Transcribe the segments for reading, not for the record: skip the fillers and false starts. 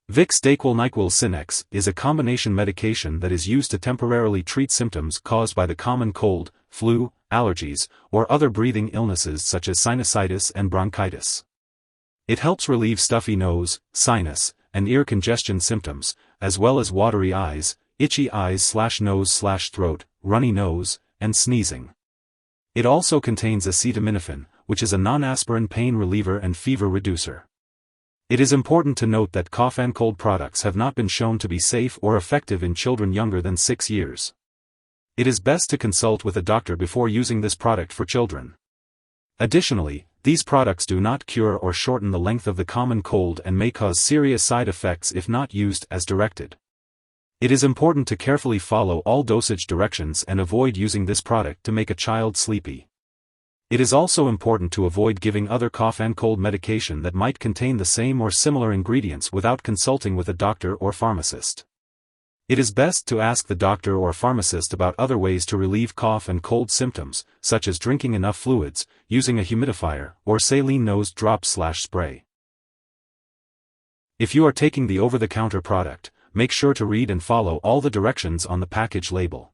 Vicks Dayquil-Nyquil Sinex is a combination medication that is used to temporarily treat symptoms caused by the common cold, flu, allergies, or other breathing illnesses such as sinusitis and bronchitis. It helps relieve stuffy nose, sinus, and ear congestion symptoms, as well as watery eyes, itchy eyes/nose/throat, runny nose, and sneezing. It also contains acetaminophen, which is a non-aspirin pain reliever and fever reducer. It is important to note that cough and cold products have not been shown to be safe or effective in children younger than 6 years. It is best to consult with a doctor before using this product for children. Additionally, these products do not cure or shorten the length of the common cold and may cause serious side effects if not used as directed. It is important to carefully follow all dosage directions and avoid using this product to make a child sleepy. It is also important to avoid giving other cough and cold medication that might contain the same or similar ingredients without consulting with a doctor or pharmacist. It is best to ask the doctor or pharmacist about other ways to relieve cough and cold symptoms, such as drinking enough fluids, using a humidifier, or saline nose drops/spray. If you are taking the over-the-counter product, make sure to read and follow all the directions on the package label.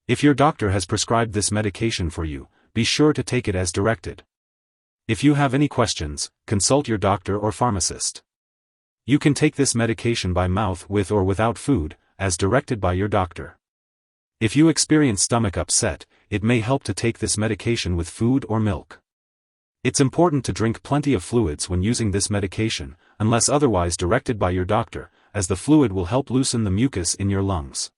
If your doctor has prescribed this medication for you, be sure to take it as directed. If you have any questions, consult your doctor or pharmacist. You can take this medication by mouth with or without food, as directed by your doctor. If you experience stomach upset, it may help to take this medication with food or milk. It's important to drink plenty of fluids when using this medication, unless otherwise directed by your doctor, as the fluid will help loosen the mucus in your lungs.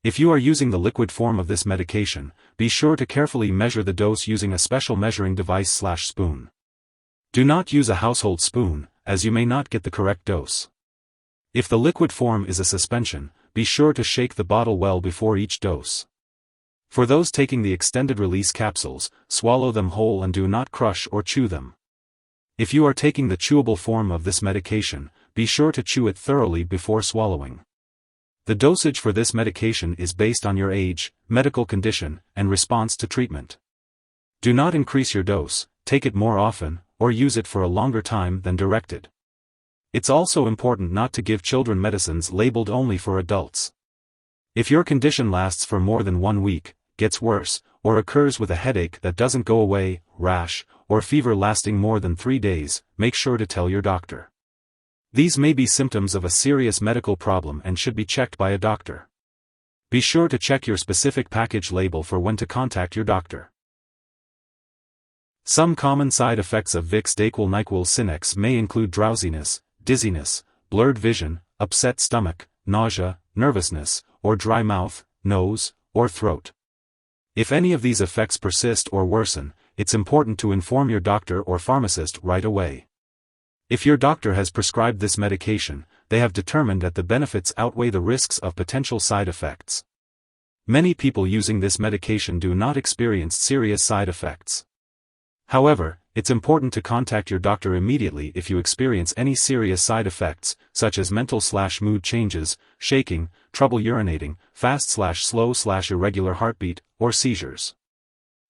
If you are using the liquid form of this medication, be sure to carefully measure the dose using a special measuring device/spoon. Do not use a household spoon, as you may not get the correct dose. If the liquid form is a suspension, be sure to shake the bottle well before each dose. For those taking the extended-release capsules, swallow them whole and do not crush or chew them. If you are taking the chewable form of this medication, be sure to chew it thoroughly before swallowing. The dosage for this medication is based on your age, medical condition, and response to treatment. Do not increase your dose, take it more often, or use it for a longer time than directed. It's also important not to give children medicines labeled only for adults. If your condition lasts for more than 1 week, gets worse, or occurs with a headache that doesn't go away, rash, or fever lasting more than 3 days, make sure to tell your doctor. These may be symptoms of a serious medical problem and should be checked by a doctor. Be sure to check your specific package label for when to contact your doctor. Some common side effects of Vicks Dayquil-Nyquil Sinex may include drowsiness, dizziness, blurred vision, upset stomach, nausea, nervousness, or dry mouth, nose, or throat. If any of these effects persist or worsen, it's important to inform your doctor or pharmacist right away. If your doctor has prescribed this medication, they have determined that the benefits outweigh the risks of potential side effects. Many people using this medication do not experience serious side effects. However, it's important to contact your doctor immediately if you experience any serious side effects, such as mental/mood changes, shaking, trouble urinating, fast/slow/irregular heartbeat, or seizures.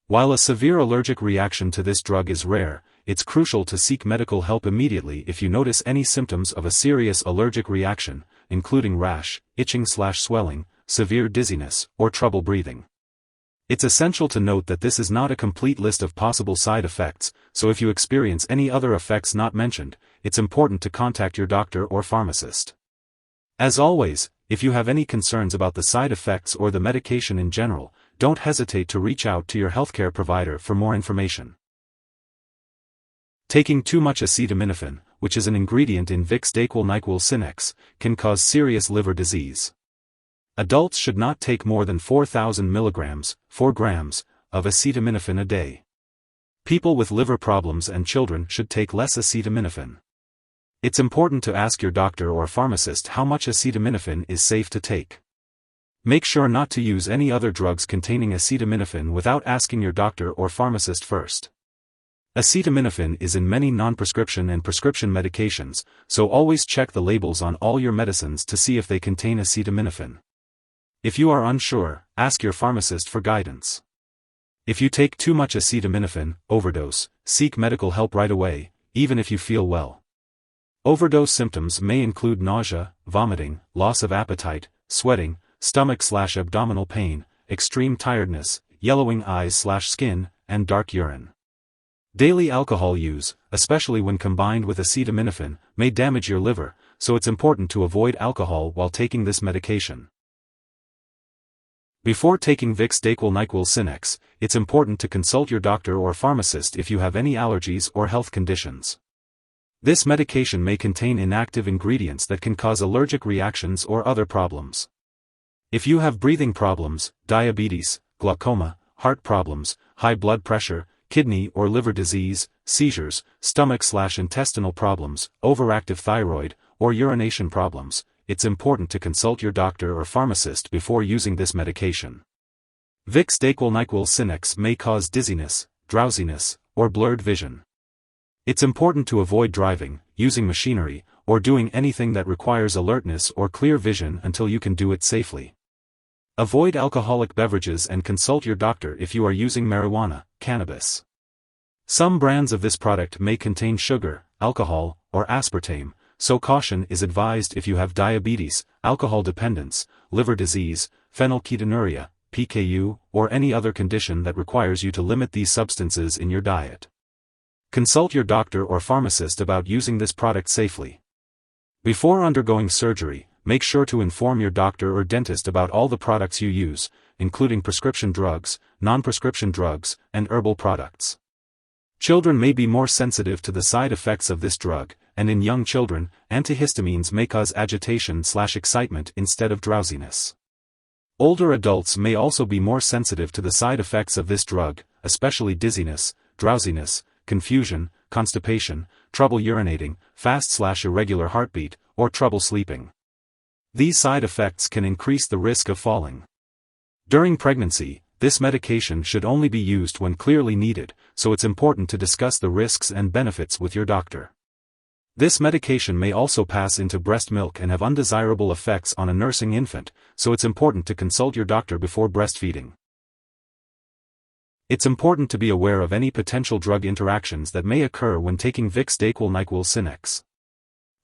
While a severe allergic reaction to this drug is rare, it's crucial to seek medical help immediately if you notice any symptoms of a serious allergic reaction, including rash, itching/swelling, severe dizziness, or trouble breathing. It's essential to note that this is not a complete list of possible side effects, so if you experience any other effects not mentioned, it's important to contact your doctor or pharmacist. As always, if you have any concerns about the side effects or the medication in general, don't hesitate to reach out to your healthcare provider for more information. Taking too much acetaminophen, which is an ingredient in Vicks Dayquil-Nyquil Sinex, can cause serious liver disease. Adults should not take more than 4,000 milligrams, 4 grams, of acetaminophen a day. People with liver problems and children should take less acetaminophen. It's important to ask your doctor or pharmacist how much acetaminophen is safe to take. Make sure not to use any other drugs containing acetaminophen without asking your doctor or pharmacist first. Acetaminophen is in many non-prescription and prescription medications, so always check the labels on all your medicines to see if they contain acetaminophen. If you are unsure, ask your pharmacist for guidance. If you take too much acetaminophen, overdose, seek medical help right away, even if you feel well. Overdose symptoms may include nausea, vomiting, loss of appetite, sweating, stomach/abdominal pain, extreme tiredness, yellowing eyes/skin, and dark urine. Daily alcohol use, especially when combined with acetaminophen, may damage your liver, so it's important to avoid alcohol while taking this medication. Before taking Vicks Dayquil-Nyquil Sinex, it's important to consult your doctor or pharmacist if you have any allergies or health conditions. This medication may contain inactive ingredients that can cause allergic reactions or other problems. If you have breathing problems, diabetes, glaucoma, heart problems, high blood pressure, kidney or liver disease, seizures, stomach/intestinal problems, overactive thyroid, or urination problems, it's important to consult your doctor or pharmacist before using this medication. Vicks Dayquil-Nyquil Sinex may cause dizziness, drowsiness, or blurred vision. It's important to avoid driving, using machinery, or doing anything that requires alertness or clear vision until you can do it safely. Avoid alcoholic beverages and consult your doctor if you are using marijuana, cannabis. Some brands of this product may contain sugar, alcohol, or aspartame, so caution is advised if you have diabetes, alcohol dependence, liver disease, phenylketonuria, PKU, or any other condition that requires you to limit these substances in your diet. Consult your doctor or pharmacist about using this product safely. Before undergoing surgery, make sure to inform your doctor or dentist about all the products you use, including prescription drugs, non-prescription drugs, and herbal products. Children may be more sensitive to the side effects of this drug, and in young children, antihistamines may cause agitation/excitement instead of drowsiness. Older adults may also be more sensitive to the side effects of this drug, especially dizziness, drowsiness, confusion, constipation, trouble urinating, fast/irregular heartbeat, or trouble sleeping. These side effects can increase the risk of falling. During pregnancy, this medication should only be used when clearly needed, so it's important to discuss the risks and benefits with your doctor. This medication may also pass into breast milk and have undesirable effects on a nursing infant, so it's important to consult your doctor before breastfeeding. It's important to be aware of any potential drug interactions that may occur when taking Vicks Dayquil-Nyquil Sinex.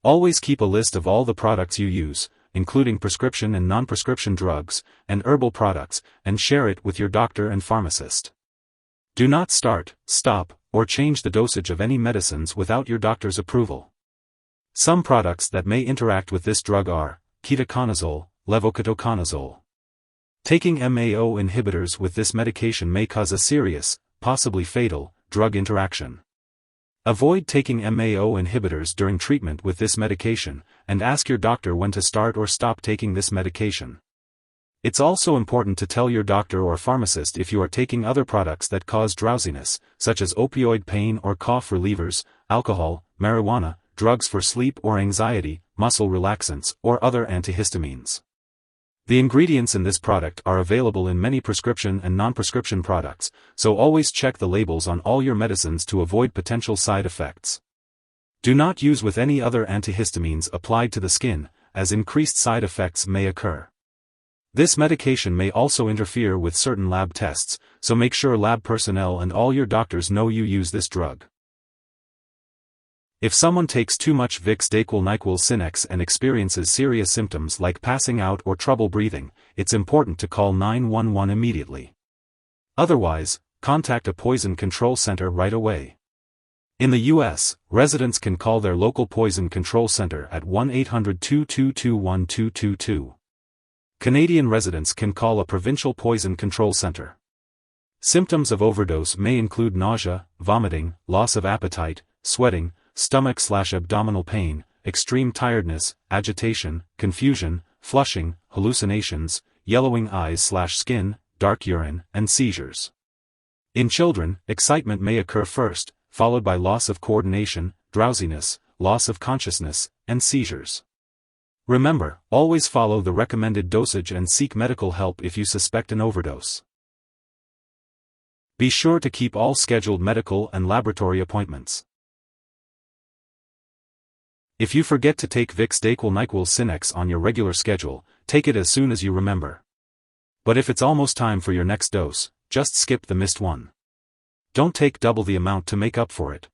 Always keep a list of all the products you use, including prescription and non-prescription drugs, and herbal products, and share it with your doctor and pharmacist. Do not start, stop, or change the dosage of any medicines without your doctor's approval. Some products that may interact with this drug are ketoconazole, levoketoconazole. Taking MAO inhibitors with this medication may cause a serious, possibly fatal, drug interaction. Avoid taking MAO inhibitors during treatment with this medication, and ask your doctor when to start or stop taking this medication. It's also important to tell your doctor or pharmacist if you are taking other products that cause drowsiness, such as opioid pain or cough relievers, alcohol, marijuana, drugs for sleep or anxiety, muscle relaxants, or other antihistamines. The ingredients in this product are available in many prescription and non-prescription products, so always check the labels on all your medicines to avoid potential side effects. Do not use with any other antihistamines applied to the skin, as increased side effects may occur. This medication may also interfere with certain lab tests, so make sure lab personnel and all your doctors know you use this drug. If someone takes too much Vicks Dayquil-Nyquil Sinex and experiences serious symptoms like passing out or trouble breathing, it's important to call 911 immediately. Otherwise, contact a poison control center right away. In the U.S., residents can call their local poison control center at 1-800-222-1222. Canadian residents can call a provincial poison control center. Symptoms of overdose may include nausea, vomiting, loss of appetite, sweating, stomach/abdominal pain, extreme tiredness, agitation, confusion, flushing, hallucinations, yellowing eyes/skin, dark urine, and seizures. In children, excitement may occur first, followed by loss of coordination, drowsiness, loss of consciousness, and seizures. Remember, always follow the recommended dosage and seek medical help if you suspect an overdose. Be sure to keep all scheduled medical and laboratory appointments. If you forget to take Vicks Dayquil-Nyquil Sinex on your regular schedule, take it as soon as you remember. But if it's almost time for your next dose, just skip the missed one. Don't take double the amount to make up for it.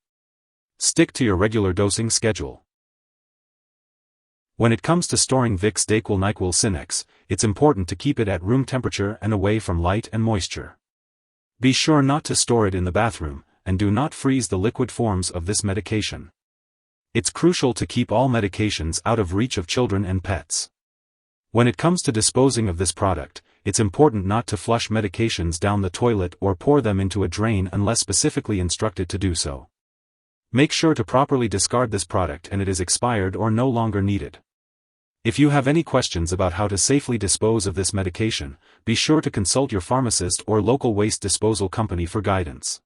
Stick to your regular dosing schedule. When it comes to storing Vicks Dayquil-Nyquil Sinex, it's important to keep it at room temperature and away from light and moisture. Be sure not to store it in the bathroom, and do not freeze the liquid forms of this medication. It's crucial to keep all medications out of reach of children and pets. When it comes to disposing of this product, it's important not to flush medications down the toilet or pour them into a drain unless specifically instructed to do so. Make sure to properly discard this product and it is expired or no longer needed. If you have any questions about how to safely dispose of this medication, be sure to consult your pharmacist or local waste disposal company for guidance.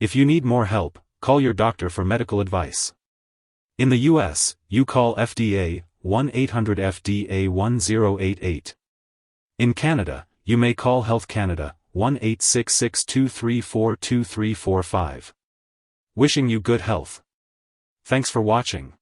If you need more help, call your doctor for medical advice. In the US, you call FDA 1-800-FDA-1088. In Canada, you may call Health Canada 1-866-234-2345. Wishing you good health. Thanks for watching.